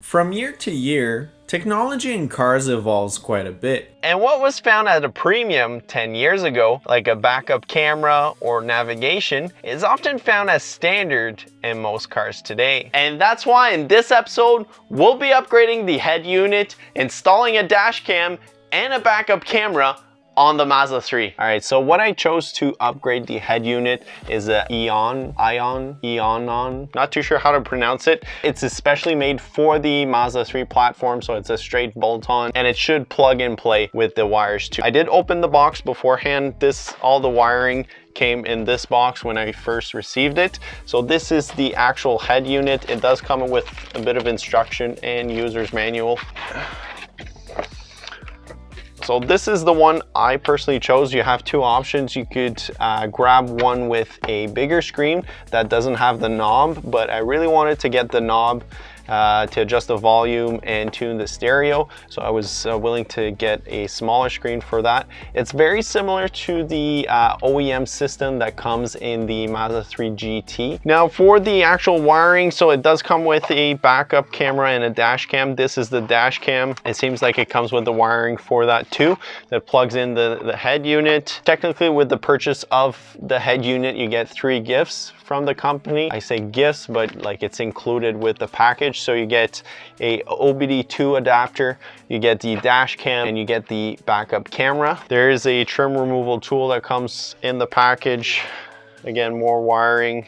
From year to year, technology in cars evolves quite a bit. And what was found at a premium 10 years ago, like a backup camera or navigation, is often found as standard in most cars today. And that's why in this episode, we'll be upgrading the head unit, installing a dash cam, and a backup camera on the Mazda 3. All right, so what I chose to upgrade the head unit is a Eonon, not too sure how to pronounce it. It's especially made for the Mazda 3 platform, so it's a straight bolt-on, and it should plug and play with the wires too. I did open the box beforehand. All the wiring came in this box when I first received it. So this is the actual head unit. It does come with a bit of instruction and user's manual. So this is the one I personally chose. You have two options. You could grab one with a bigger screen that doesn't have the knob, but I really wanted to get the knob to adjust the volume and tune the stereo. So I was willing to get a smaller screen for that. It's very similar to the OEM system that comes in the Mazda 3 GT. Now for the actual wiring, so it does come with a backup camera and a dash cam. This is the dash cam. It seems like it comes with the wiring for that too, that plugs in the head unit. Technically with the purchase of the head unit, you get 3 gifts from the company. I say gifts, but like it's included with the package. So you get a OBD2 adapter, you get the dash cam, and you get the backup camera. There is a trim removal tool that comes in the package. Again, more wiring.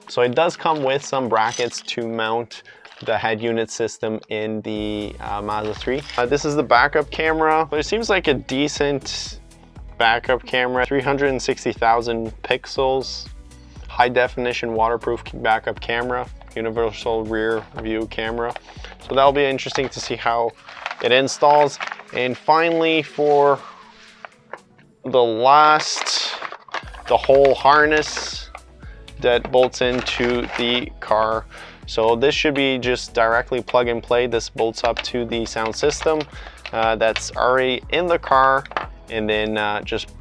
So it does come with some brackets to mount the head unit system in the Mazda 3. This is the backup camera. But it seems like a decent backup camera, 360,000 pixels. High definition waterproof backup camera, universal rear view camera. So that'll be interesting to see how it installs. And finally, for the whole harness that bolts into the car. So this should be just directly plug and play. This bolts up to the sound system that's already in the car, and then just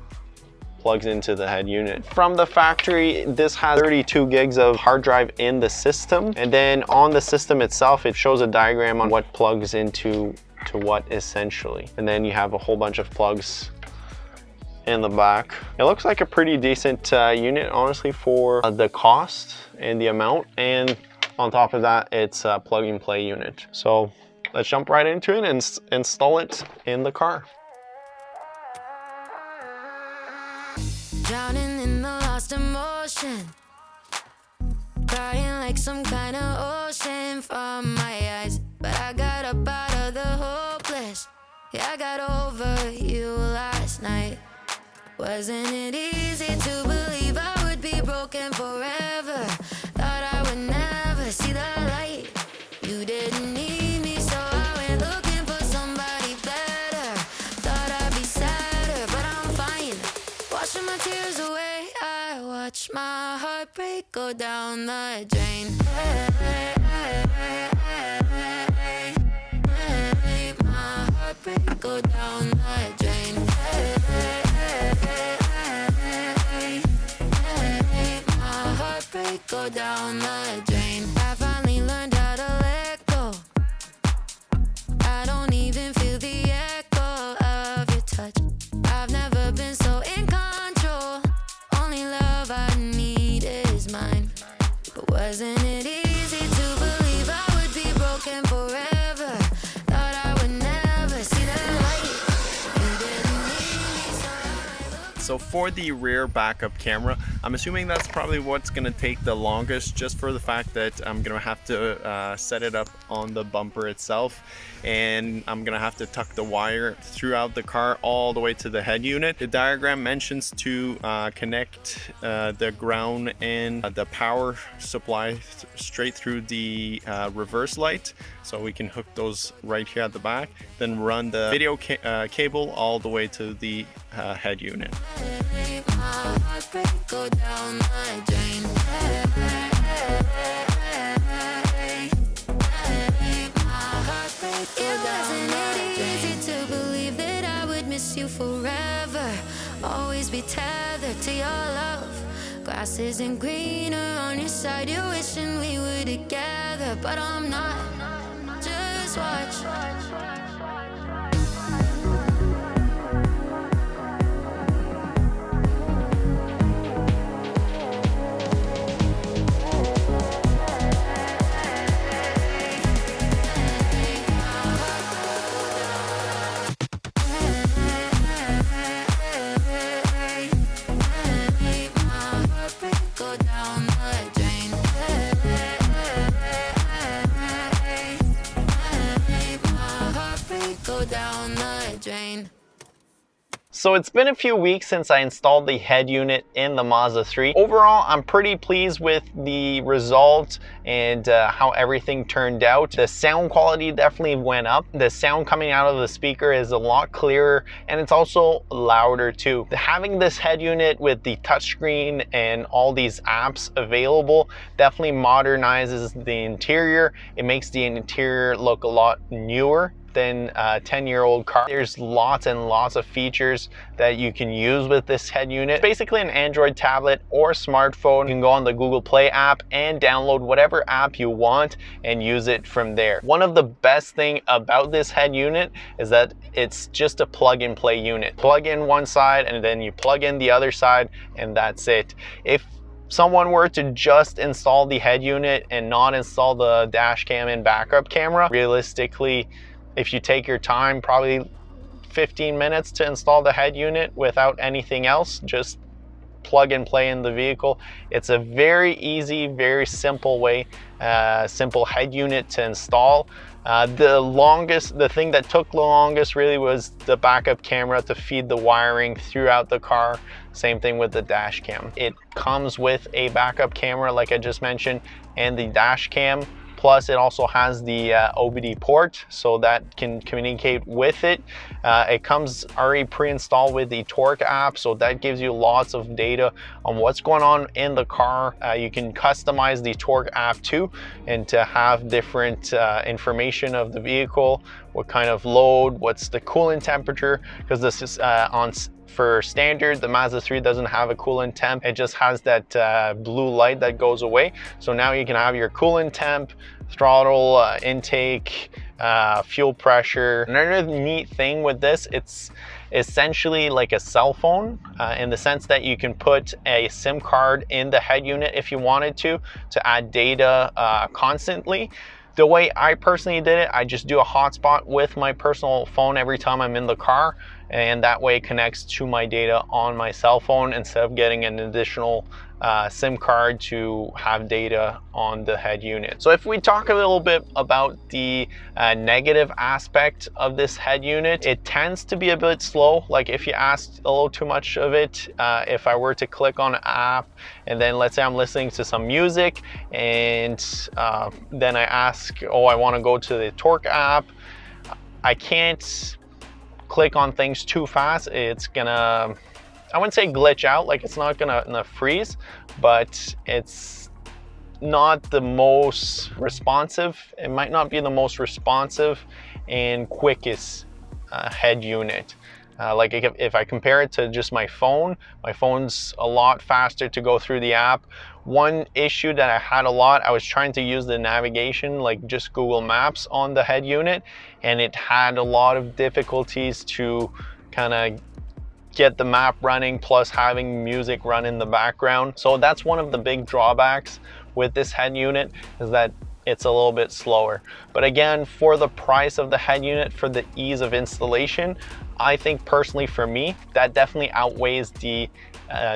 plugs into the head unit. From the factory, this has 32 gigs of hard drive in the system. And then on the system itself, it shows a diagram on what plugs into what essentially. And then you have a whole bunch of plugs in the back. It looks like a pretty decent unit, honestly, for the cost and the amount. And on top of that, it's a plug and play unit. So let's jump right into it and install it in the car. Drowning in the lost emotion, crying like some kind of ocean from my eyes. But I got up out of the hopeless. Yeah, I got over you last night. Wasn't it easy to believe I would be broken forever? Thought I would never see the light. You didn't need me, so I went looking for somebody better. Thought I'd be sadder, but I'm fine. Washing my tears away, I watch my heartbreak go down the drain. My heartbreak go down the drain. My heartbreak go down the drain. I finally learned how to let go. I don't even feel the echo of your touch. I've never been so in control. Only love I need is mine. But wasn't it easy to believe I would be broken forever? Thought I would never see the light. You didn't need me, so I looked. So for the rear backup camera, I'm assuming that's probably what's gonna take the longest, just for the fact that I'm gonna have to set it up on the bumper itself, and I'm gonna have to tuck the wire throughout the car all the way to the head unit. The diagram mentions to connect the ground and the power supply straight through the reverse light, so we can hook those right here at the back, then run the video cable all the way to the head unit. My heartbreak go down the drain. My heartbreak go down the drain. Isn't it easy to believe that I would miss you forever? Always be tethered to your love. Grass isn't greener on your side. You're wishing we were together, but I'm not. So it's been a few weeks since I installed the head unit in the Mazda 3. Overall, I'm pretty pleased with the result and how everything turned out. The sound quality definitely went up. The sound coming out of the speaker is a lot clearer, and it's also louder too. Having this head unit with the touchscreen and all these apps available definitely modernizes the interior. It makes the interior look a lot newer than a 10-year-old car. There's lots and lots of features that you can use with this head unit. It's basically an Android tablet or smartphone. You can go on the Google Play app and download whatever app you want and use it from there. One of the best thing about this head unit is that it's just a plug and play unit. Plug in one side and then you plug in the other side, and that's it. If someone were to just install the head unit and not install the dash cam and backup camera, realistically, if you take your time, probably 15 minutes to install the head unit without anything else, just plug and play in the vehicle. It's a very easy, very simple way, simple head unit to install. The thing that took the longest really was the backup camera to feed the wiring throughout the car. Same thing with the dash cam. It comes with a backup camera, like I just mentioned, and the dash cam. Plus, it also has the OBD port, so that can communicate with it. It comes already pre-installed with the Torque app, so that gives you lots of data on what's going on in the car. You can customize the Torque app too, and to have different information of the vehicle, what kind of load, what's the coolant temperature, because this is for standard, the Mazda 3 doesn't have a coolant temp. It just has that blue light that goes away. So now you can have your coolant temp, throttle, intake, fuel pressure. Another neat thing with this, it's essentially like a cell phone in the sense that you can put a SIM card in the head unit if you wanted to add data constantly. The way I personally did it, I just do a hotspot with my personal phone every time I'm in the car, and that way it connects to my data on my cell phone instead of getting an additional SIM card to have data on the head unit. So if we talk a little bit about the negative aspect of this head unit, it tends to be a bit slow. Like if you asked a little too much of it, if I were to click on an app and then let's say I'm listening to some music and then I ask, oh, I want to go to the Torque app, I can't click on things too fast. It's gonna, I wouldn't say glitch out, like it's not gonna freeze, but it's not the most responsive. It might not be the most responsive and quickest head unit. Like if I compare it to just my phone's a lot faster to go through the app. One issue that I had a lot, I was trying to use the navigation, like just Google Maps on the head unit, and it had a lot of difficulties to kind of get the map running, plus having music run in the background. So that's one of the big drawbacks with this head unit, is that it's a little bit slower. But again, for the price of the head unit, for the ease of installation, I think personally for me, that definitely outweighs the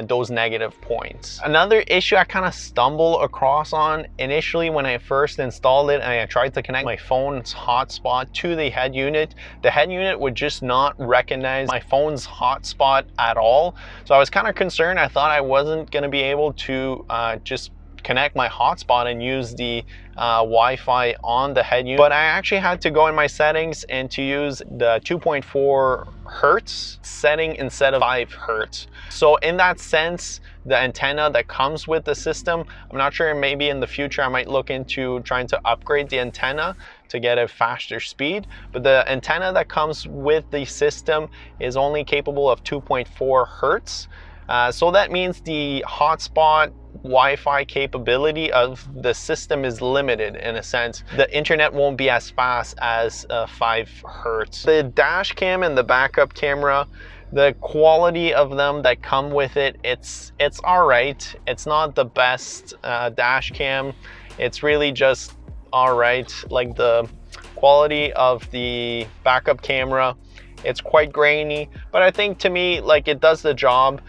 those negative points. Another issue I kind of stumbled across on initially when I first installed it and I tried to connect my phone's hotspot to the head unit would just not recognize my phone's hotspot at all. So I was kind of concerned. I thought I wasn't going to be able to just connect my hotspot and use the Wi-Fi on the head unit, but I actually had to go in my settings and to use the 2.4 Hertz setting instead of 5 Hertz. So in that sense, the antenna that comes with the system, I'm not sure, maybe in the future I might look into trying to upgrade the antenna to get a faster speed, but the antenna that comes with the system is only capable of 2.4 Hertz. So that means the hotspot Wi-Fi capability of the system is limited in a sense. The internet won't be as fast as 5 Hertz. The dash cam and the backup camera, the quality of them that come with it, it's all right. It's not the best dash cam. It's really just all right. Like the quality of the backup camera, it's quite grainy, but I think to me, like, it does the job.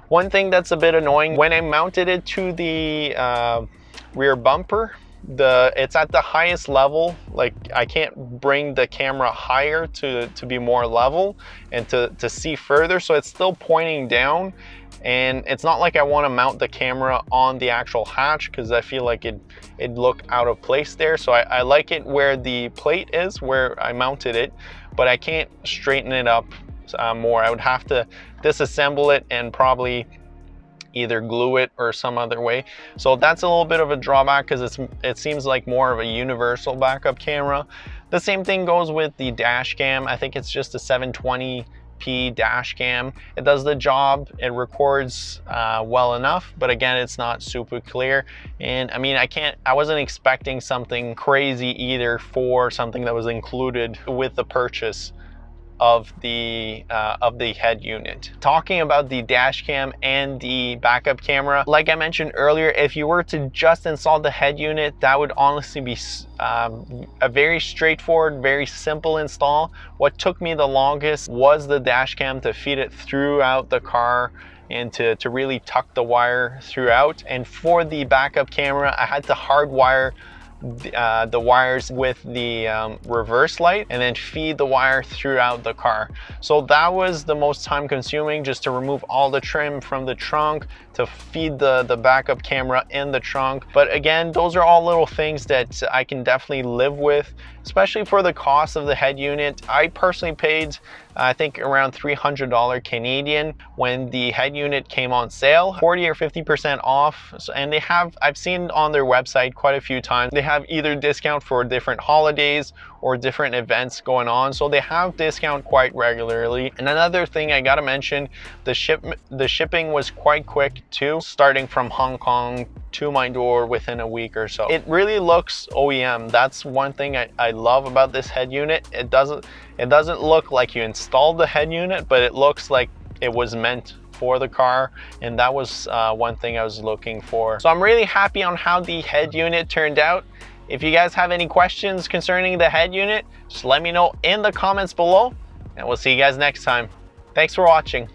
One thing that's a bit annoying, when I mounted it to the rear bumper, it's at the highest level. Like I can't bring the camera higher to be more level and to see further, so it's still pointing down. And it's not like I want to mount the camera on the actual hatch because I feel like it'd look out of place there. So I like it where the plate is, where I mounted it, but I can't straighten it up more. I would have to disassemble it and probably either glue it or some other way. So that's a little bit of a drawback because it seems like more of a universal backup camera. The same thing goes with the dash cam. I think it's just a 720p dash cam. It does the job, it records well enough, but again, it's not super clear. And I mean, I wasn't expecting something crazy either for something that was included with the purchase of the head unit. Talking about the dash cam and the backup camera, like I mentioned earlier, if you were to just install the head unit, that would honestly be a very straightforward, very simple install. What took me the longest was the dash cam, to feed it throughout the car and to really tuck the wire throughout. And for the backup camera, I had to hardwire the wires with the reverse light and then feed the wire throughout the car. So that was the most time consuming, just to remove all the trim from the trunk, to feed the backup camera in the trunk. But again, those are all little things that I can definitely live with, especially for the cost of the head unit. I personally paid I think around $300 Canadian when the head unit came on sale, 40 or 50% off. And they have, I've seen on their website quite a few times, they have either discount for different holidays or different events going on. So they have discount quite regularly. And another thing I gotta mention, the shipping was quite quick too, starting from Hong Kong to my door within a week or so. It really looks OEM. That's one thing I love about this head unit. It doesn't look like you installed the head unit, but it looks like it was meant for the car, and that was one thing I was looking for. So I'm really happy on how the head unit turned out. If you guys have any questions concerning the head unit, just let me know in the comments below, and we'll see you guys next time. Thanks for watching.